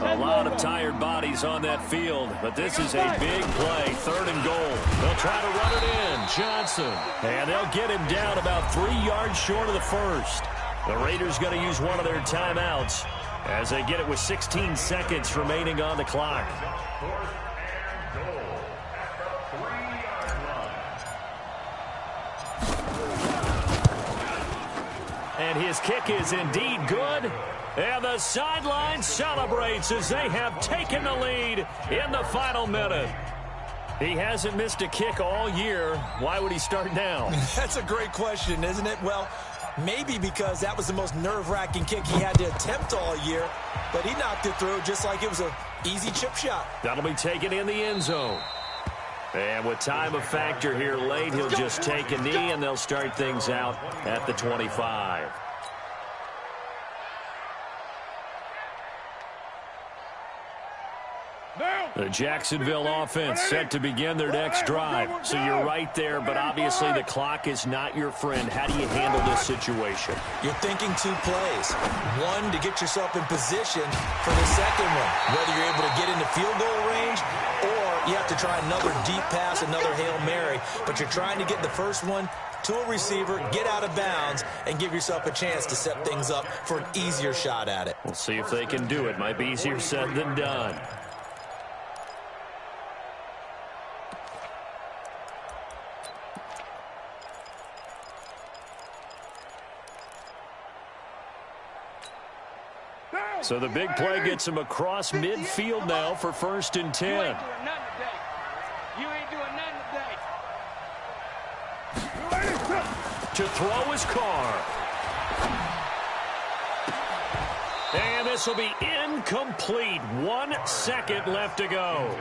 A lot of tired bodies on that field, but this is a big play, 3rd and goal. They'll try to run it in. Johnson. And they'll get him down about 3 yards short of the first. The Raiders going to use one of their timeouts as they get it with 16 seconds remaining on the clock. And his kick is indeed good. And the sideline celebrates as they have taken the lead in the final minute. He hasn't missed a kick all year. Why would he start now? That's a great question, isn't it? Well, maybe because that was the most nerve-wracking kick he had to attempt all year, but he knocked it through just like it was an easy chip shot. That'll be taken in the end zone. And with time of factor here late, he'll just take a knee, and they'll start things out at the 25. The Jacksonville offense set to begin their next drive. So you're right there, but obviously the clock is not your friend. How do you handle this situation? You're thinking 2 plays. One, to get yourself in position for the second one, whether you're able to get into field goal range or you have to try another deep pass, another Hail Mary. But you're trying to get the first one to a receiver, get out of bounds, and give yourself a chance to set things up for an easier shot at it. We'll see if they can do it. Might be easier said than done. So the big play gets him across midfield now for 1st and 10. You ain't doing nothing today. You ain't doing nothing today. To throw his car. And this will be incomplete. 1 second left to go.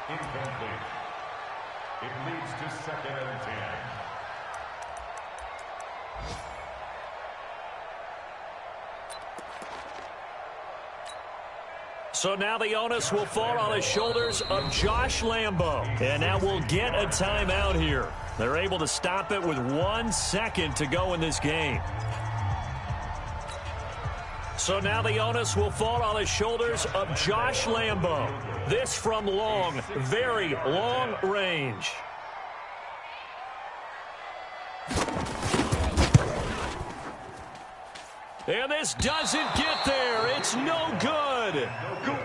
Incomplete. It leads to 2nd and 10. So now the onus will fall on the shoulders of Josh Lambo. And now we'll get a timeout here. They're able to stop it with 1 second to go in this game. So now the onus will fall on the shoulders of Josh Lambo. This from long, very long range. And this doesn't get there. It's no good.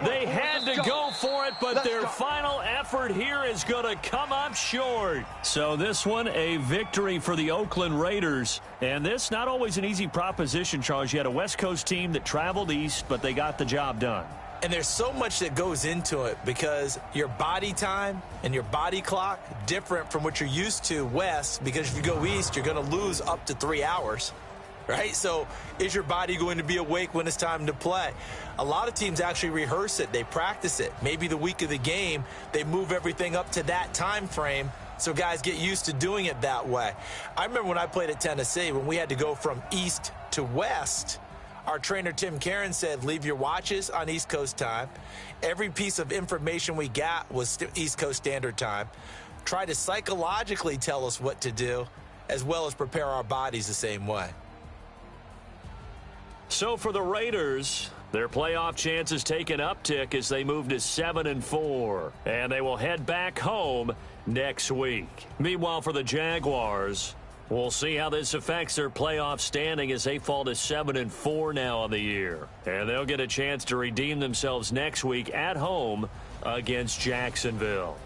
They had to go for it, but their final effort here is going to come up short. So this one, a victory for the Oakland Raiders. And this, not always an easy proposition, Charles. You had a West Coast team that traveled east, but they got the job done. And there's so much that goes into it because your body time and your body clock different from what you're used to west, because if you go east, you're going to lose up to 3 hours. Right? So is your body going to be awake when it's time to play? A lot of teams actually rehearse it. They practice it. Maybe the week of the game, they move everything up to that time frame so guys get used to doing it that way. I remember when I played at Tennessee, when we had to go from east to west, our trainer Tim Karen said, leave your watches on East Coast time. Every piece of information we got was East Coast Standard Time. Try to psychologically tell us what to do, as well as prepare our bodies the same way. So for the Raiders, their playoff chances take an uptick as they move to 7-4. And they will head back home next week. Meanwhile, for the Jaguars, we'll see how this affects their playoff standing as they fall to 7-4 now on the year. And they'll get a chance to redeem themselves next week at home against Jacksonville.